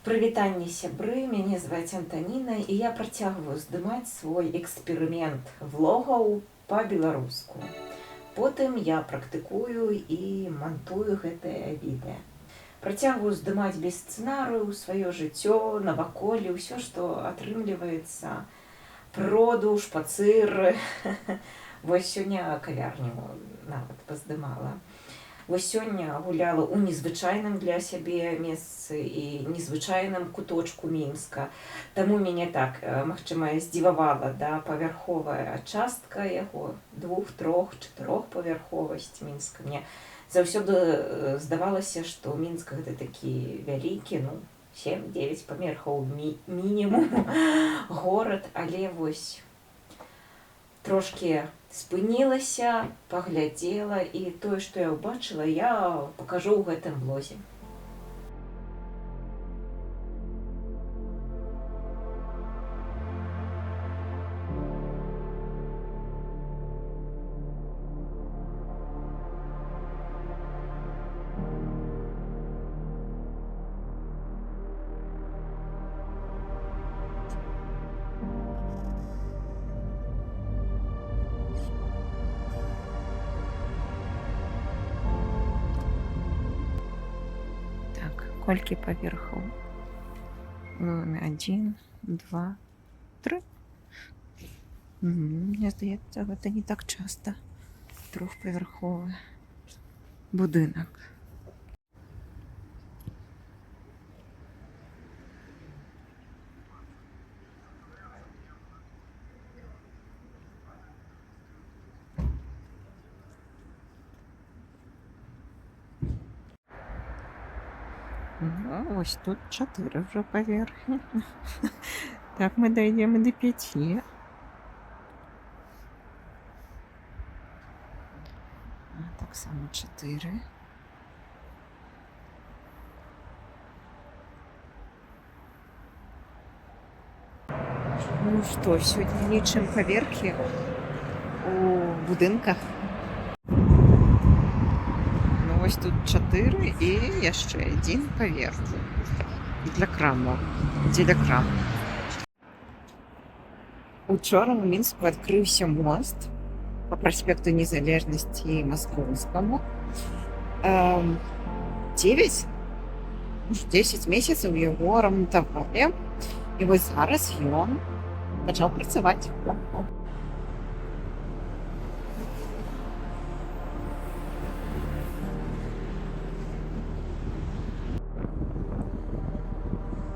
Прывітанне сябры, мяне зваць Антаніна і я працягваю здымаць свой эксперымент влогаў па-беларуску. Потым я практыкую і мантую гэтае відэа. Працягваю здымаць без сцэнарыю сваё жыццё, наваколле, ўсё, што атрымліваецца, прыроду, шпацыр. Вось сёння кавярню нават паздымала. Вось сёння гуляла ў незвычайным для сябе месцы і незвычайным куточку Мінска. Таму мяне так, магчыма, здзівавала павярховая частка яго, 2, 3, 4павярховасць Мінска. Мне заўсёды здавалася, што Мінск гэта такі вялікі, 7-9 паверхаў мінімум горад, але вось трошки спынілася, паглядзела, і тое, што я ўбачыла, я пакажу ў гэтым блозе. Колькі паверхаў? 1, 2, 3. Мне здаецца, гэта не так часта. 3павярховы будынак. Ось тут 4 вже паверхні. Так ми дійдемо до 5. Так само 4. Ну що, сьогодні лічимо паверхи у будинках. Ось тут 4 і яшчэ 1 паверх. Для краму. Дзеля краму. Учора у Мінску адкрыўся мост по праспекту Незалежнасці Маскоўскаму. 10 месяцаў яго рамантавалі. І вось зараз ён пачаў працаваць.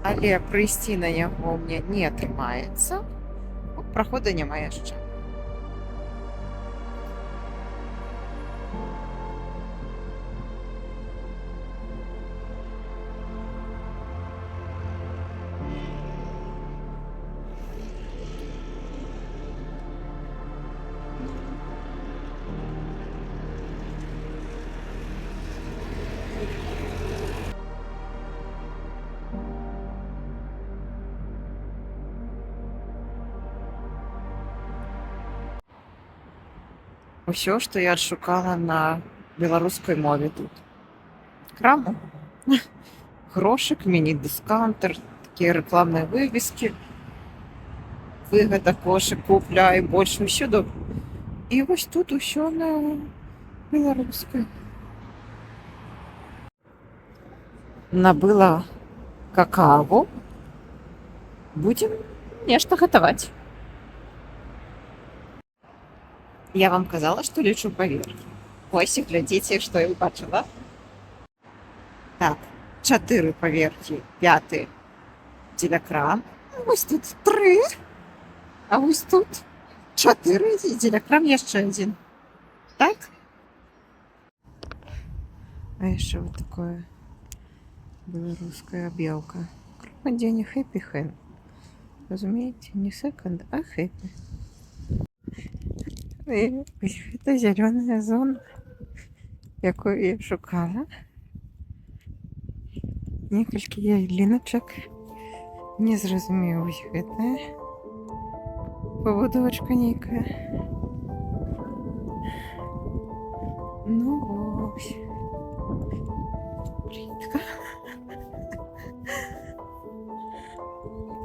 Але прыйсці на яго мне не атрымаецца. Праходу няма яшчэ. Усё, што я адшукала на беларускай мове тут. Краму. Грошык, міні-дыскаунтер, такія рэкламныя вывескі. Выгада, кошык, купляй, больш усё добра. І вось тут усё на беларускай. Набыла какаву. Будзем нешта гатаваць. Я вам казала, што лічу паверх. Ось, глядзіце, што я ўбачыла. Так, 4 паверхі, 5 дзеля крам. Вось тут 3. А вось тут 4 і дзеля крам яшчэ 1. Так? А яшчэ вот такое беларуская аб'яўка. Кропа дзень хэппі хэн. Разумееце, не секонд, а хэппі. Гэта зялёная зона, якую я шукала. Некалькі яліначак. Не зразумеў, гэта пабудовачка нейкая. Ну вось. Плітка.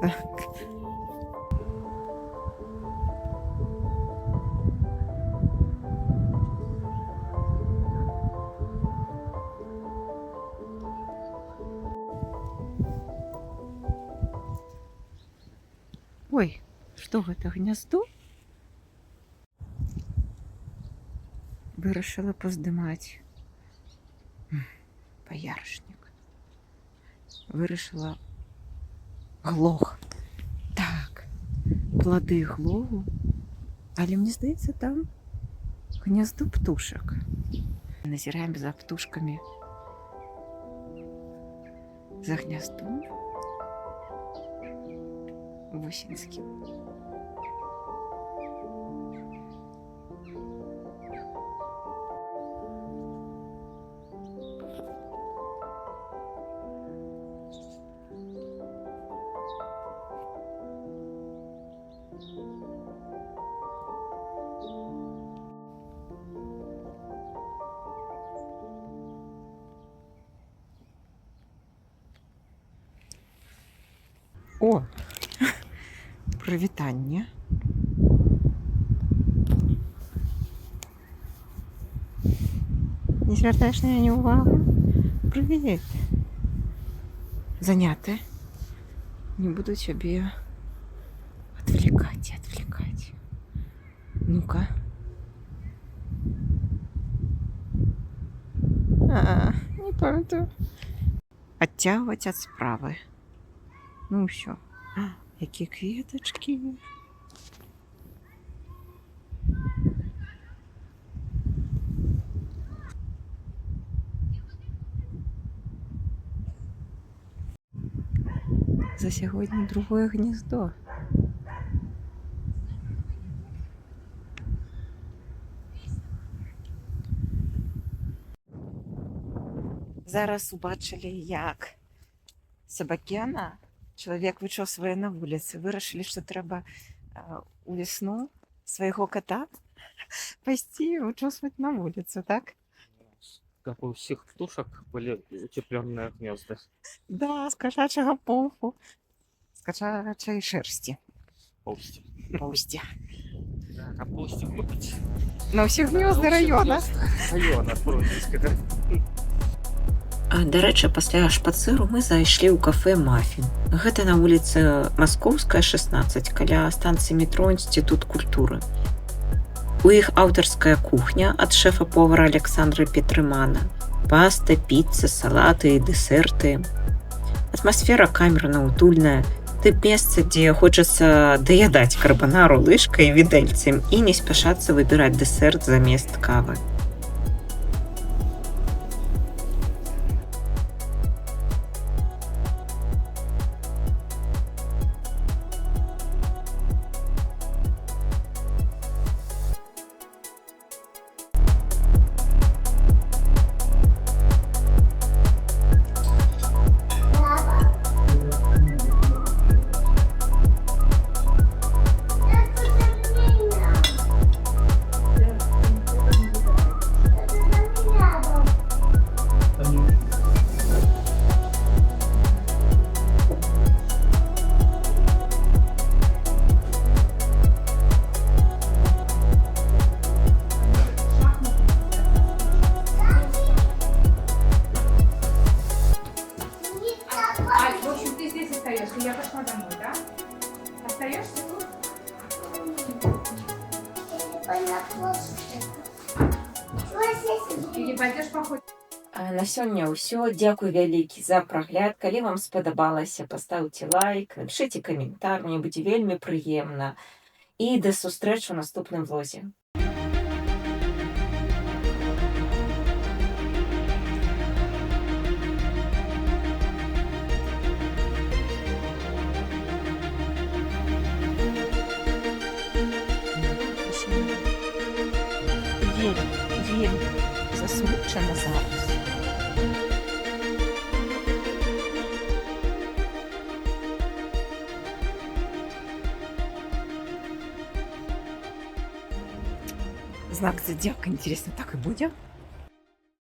Так. Ой, что это, гнездо? Вирішила поздимати бояришник. Вирішила глох. Так, плоди глогу. Але мені здається, там гнездо птушок. Назираємо за птушками, за гнездом Гусінським. О, привітання. Не звертаєш на мене увагу? Привіт. Заняти. Не буду тебе отвлекать. Ну-ка. Не пам'ятаю. Оттягувати від справи. Ну все. Які квіточки. За сьогодні другое гніздо. Зараз убачили, як собакена, чоловік вичосує на вулиці. Вирішили, що треба у весну свого кота пасти и вычесывать на улицу, так? Как у всех птушек были утепленные гнезда. Да, с кошачьего пуху, с кошачьей шерсти. Полости. Полости. Да, а полости купить. На всіх гнезда района. Района, Фрунзенского. До речі, пасля шпацыру мы зайшлі ў кафе «Мафін». Гэта на вуліцы Маскоўская, 16, каля станцыі метро Інстытут культуры. У іх аўтарская кухня ад шэфа-повара Александра Петрымана. Паста, піцца, салаты і дэсерты. Атмасфера камерна-утульная. Тып месца, дзе хочацца даядаць карбанару лыжкай і відэльцем і не спяшацца выбіраць дэсерт замест кавы. Я пошла домой, да? Остаешься тут? Или пойдешь походить? На сёння ўсё. Дзякуй вялікі за прагляд. Калі вам спадабалася, пастаўце лайк, напішыце каментар, мне будзе вельмі прыемна. І да сустрэчы ў наступным влозе. Вельмі засмучана зараз. Знак зодиака, интересно, так и будет?